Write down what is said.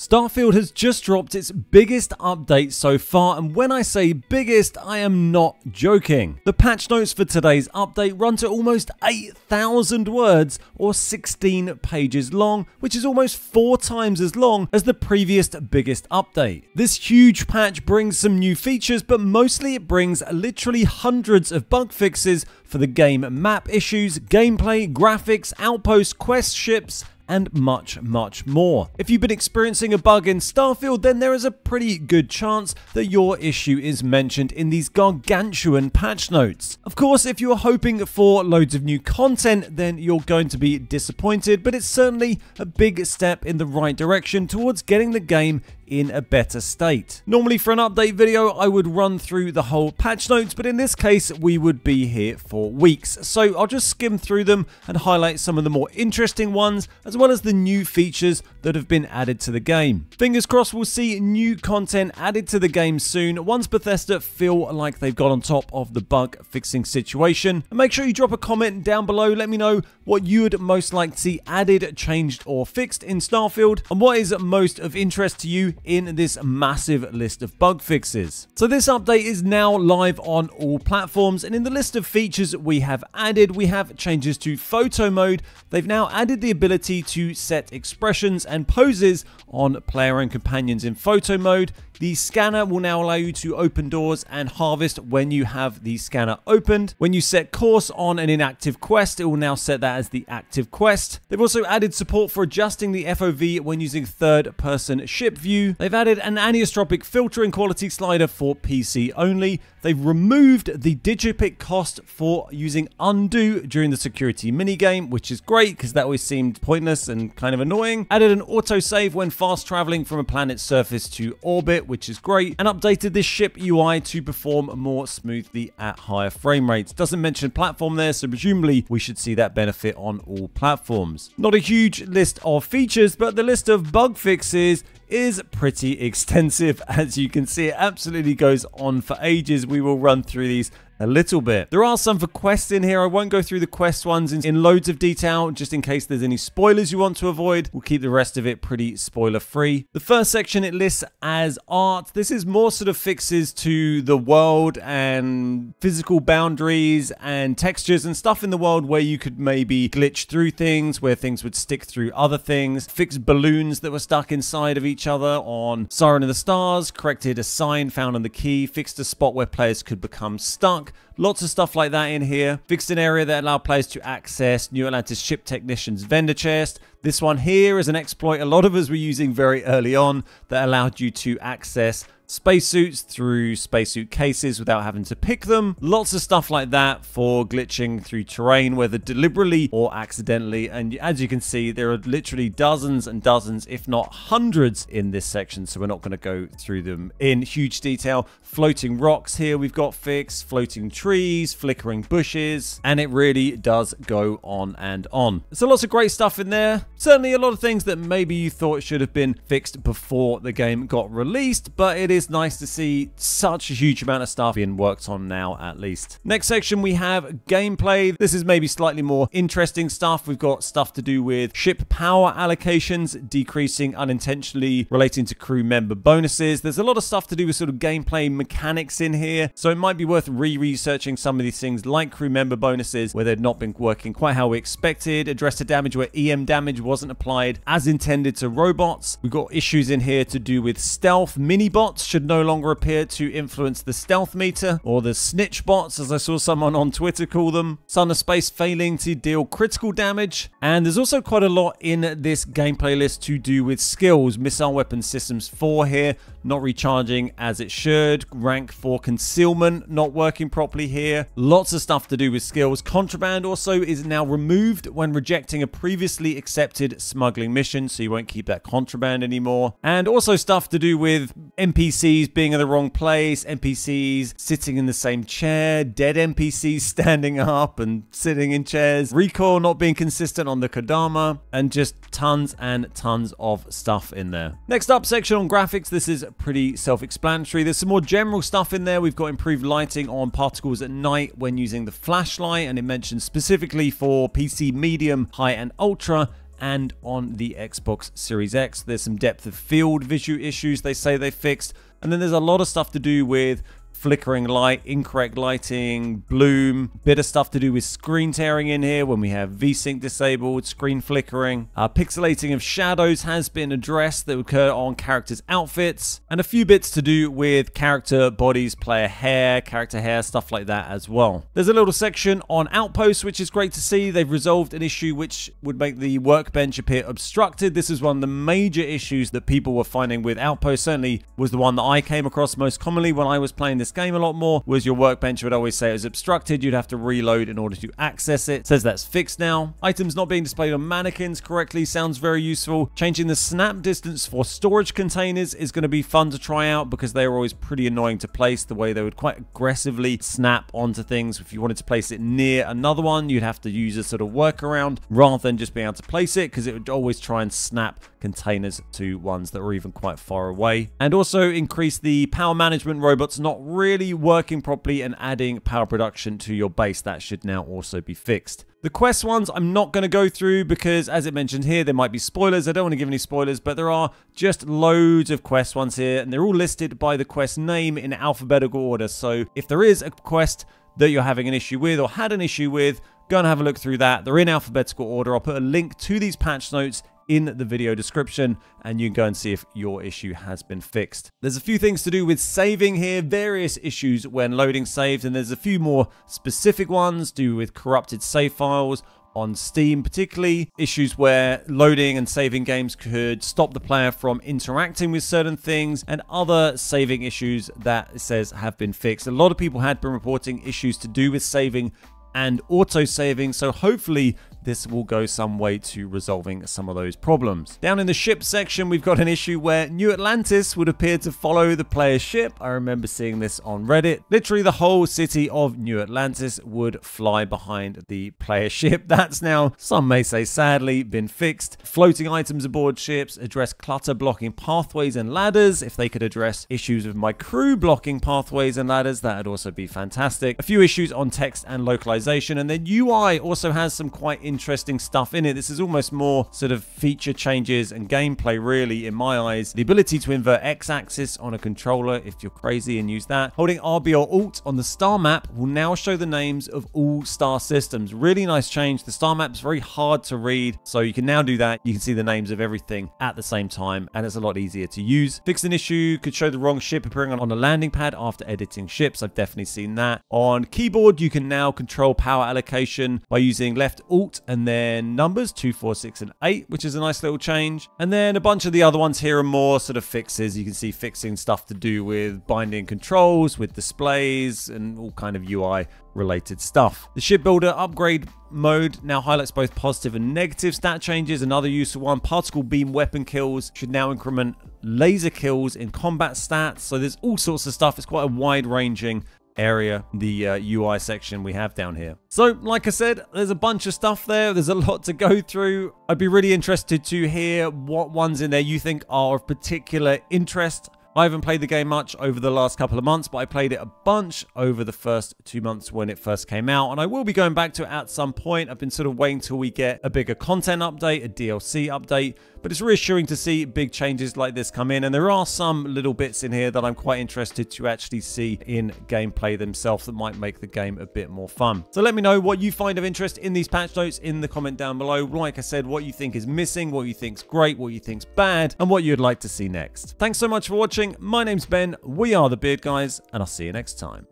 Starfield has just dropped its biggest update so far, and when I say biggest, I am not joking. The patch notes for today's update run to almost 8,000 words or 16 pages long, which is almost 4 times as long as the previous biggest update. This huge patch brings some new features, but mostly it brings literally hundreds of bug fixes for the game map issues, gameplay, graphics, outposts, quest ships, and much more. If you've been experiencing a bug in Starfield, then there is a pretty good chance that your issue is mentioned in these gargantuan patch notes. Of course, if you are hoping for loads of new content, then you're going to be disappointed, but it's certainly a big step in the right direction towards getting the game in a better state. Normally for an update video, I would run through the whole patch notes, but in this case, we would be here for weeks. So I'll just skim through them and highlight some of the more interesting ones, as well as the new features that have been added to the game. Fingers crossed we'll see new content added to the game soon, once Bethesda feel like they've got on top of the bug fixing situation. And make sure you drop a comment down below, let me know what you would most like to see added, changed, or fixed in Starfield, and what is most of interest to you in this massive list of bug fixes. So this update is now live on all platforms, and in the list of features we have added, we have changes to photo mode. They've now added the ability to set expressions and poses on player and companions in photo mode. The scanner will now allow you to open doors and harvest when you have the scanner opened. When you set course on an inactive quest, it will now set that as the active quest. They've also added support for adjusting the FOV when using third-person ship view. They've added an anisotropic filtering quality slider for PC only. They've removed the digipic cost for using undo during the security minigame, which is great because that always seemed pointless and kind of annoying. Added an autosave when fast traveling from a planet's surface to orbit, which is great, and updated this ship UI to perform more smoothly at higher frame rates. Doesn't mention platform there, so presumably we should see that benefit on all platforms. Not a huge list of features, but the list of bug fixes is pretty extensive. As you can see, it absolutely goes on for ages. We will run through these a little bit. There are some for quests in here. I won't go through the quest ones in loads of detail, just in case there's any spoilers you want to avoid. We'll keep the rest of it pretty spoiler free. The first section it lists as art. This is more sort of fixes to the world and physical boundaries and textures and stuff in the world where you could maybe glitch through things, where things would stick through other things. Fixed balloons that were stuck inside of each other on Siren of the Stars, corrected a sign found on the key, fixed a spot where players could become stuck. Lots of stuff like that in here. Fixed an area that allowed players to access New Atlantis ship technicians' vendor chest. This one here is an exploit a lot of us were using very early on that allowed you to access spacesuits through spacesuit cases without having to pick them. Lots of stuff like that for glitching through terrain, whether deliberately or accidentally. And as you can see, there are literally dozens and dozens, if not hundreds, in this section, so we're not going to go through them in huge detail. Floating rocks here we've got fixed, floating trees, flickering bushes, and it really does go on and on. So lots of great stuff in there. Certainly a lot of things that maybe you thought should have been fixed before the game got released, but it is nice to see such a huge amount of stuff being worked on now, at least. Next section we have gameplay. This is maybe slightly more interesting stuff. We've got stuff to do with ship power allocations, decreasing unintentionally relating to crew member bonuses. There's a lot of stuff to do with sort of gameplay mechanics in here, so it might be worth re-researching some of these things like crew member bonuses where they've not been working quite how we expected. Address to damage where EM damage wasn't applied as intended to robots. We've got issues in here to do with stealth. Mini-bots should no longer appear to influence the stealth meter, or the snitch bots, as I saw someone on Twitter call them. Son of Space failing to deal critical damage. And there's also quite a lot in this gameplay list to do with skills. Missile Weapon Systems 4 here, not recharging as it should. Rank 4 concealment not working properly here. Lots of stuff to do with skills. Contraband also is now removed when rejecting a previously accepted smuggling mission, so you won't keep that contraband anymore. And also stuff to do with NPCs being in the wrong place, NPCs sitting in the same chair, dead NPCs standing up and sitting in chairs, recoil not being consistent on the Kodama, and just tons and tons of stuff in there. Next up, section on graphics. This is pretty self-explanatory. There's some more general stuff in there. We've got improved lighting on particles at night when using the flashlight, and it mentions specifically for PC medium, high and ultra, and on the Xbox Series X. There's some depth of field visual issues they say they fixed, and then there's a lot of stuff to do with flickering light, incorrect lighting, bloom, bit of stuff to do with screen tearing in here when we have VSync disabled, screen flickering. Pixelating of shadows has been addressed that occur on characters' outfits, and a few bits to do with character bodies, player hair, character hair, stuff like that as well. There's a little section on outposts, which is great to see. They've resolved an issue which would make the workbench appear obstructed. This is one of the major issues that people were finding with outposts. Certainly was the one that I came across most commonly when I was playing this game a lot more, was your workbench would always say it was obstructed. You'd have to reload in order to access it. It says that's fixed now. Items not being displayed on mannequins correctly sounds very useful. Changing the snap distance for storage containers is going to be fun to try out because they were always pretty annoying to place, the way they would quite aggressively snap onto things. If you wanted to place it near another one, you'd have to use a sort of workaround rather than just being able to place it, because it would always try and snap containers to ones that were even quite far away. And also increase the power management robots not really working properly and adding power production to your base. That should now also be fixed. The quest ones I'm not going to go through because, as it mentioned here, there might be spoilers. I don't want to give any spoilers, but there are just loads of quest ones here, and they're all listed by the quest name in alphabetical order. So if there is a quest that you're having an issue with or had an issue with, go and have a look through that. They're in alphabetical order. I'll put a link to these patch notes in the video description, and you can go and see if your issue has been fixed. There's a few things to do with saving here, various issues when loading saves, and there's a few more specific ones to do with corrupted save files on Steam, particularly issues where loading and saving games could stop the player from interacting with certain things, and other saving issues that it says have been fixed. A lot of people had been reporting issues to do with saving and auto-saving, so hopefully this will go some way to resolving some of those problems. Down in the ship section, we've got an issue where New Atlantis would appear to follow the player's ship. I remember seeing this on Reddit. Literally the whole city of New Atlantis would fly behind the player's ship. That's now, some may say sadly, been fixed. Floating items aboard ships, address clutter blocking pathways and ladders. If they could address issues with my crew blocking pathways and ladders, that would also be fantastic. A few issues on text and localization, and then UI also has some quite interesting stuff in it. This is almost more sort of feature changes and gameplay, really, in my eyes. The ability to invert X-axis on a controller if you're crazy and use that. Holding RB or Alt on the star map will now show the names of all star systems. Really nice change. The star map's very hard to read, so you can now do that. You can see the names of everything at the same time, and it's a lot easier to use. Fixed an issue, could show the wrong ship appearing on a landing pad after editing ships. I've definitely seen that. On keyboard, you can now control power allocation by using left Alt and then numbers 2, 4, 6, and 8, which is a nice little change. And then a bunch of the other ones here are more sort of fixes. You can see fixing stuff to do with binding controls, with displays, and all kind of UI related stuff. The shipbuilder upgrade mode now highlights both positive and negative stat changes. Another useful one, particle beam weapon kills should now increment laser kills in combat stats. So there's all sorts of stuff. It's quite a wide-ranging area, the UI section we have down here. So like I said, there's a bunch of stuff there. There's a lot to go through. I'd be really interested to hear what ones in there you think are of particular interest. I haven't played the game much over the last couple of months, but I played it a bunch over the first 2 months when it first came out, and I will be going back to it at some point. I've been sort of waiting till we get a bigger content update, a DLC update, but it's reassuring to see big changes like this come in, and there are some little bits in here that I'm quite interested to actually see in gameplay themselves that might make the game a bit more fun. So let me know what you find of interest in these patch notes in the comment down below. Like I said, what you think is missing, what you think's great, what you think's bad, and what you'd like to see next. Thanks so much for watching. My name's Ben, we are the Beard Guys, and I'll see you next time.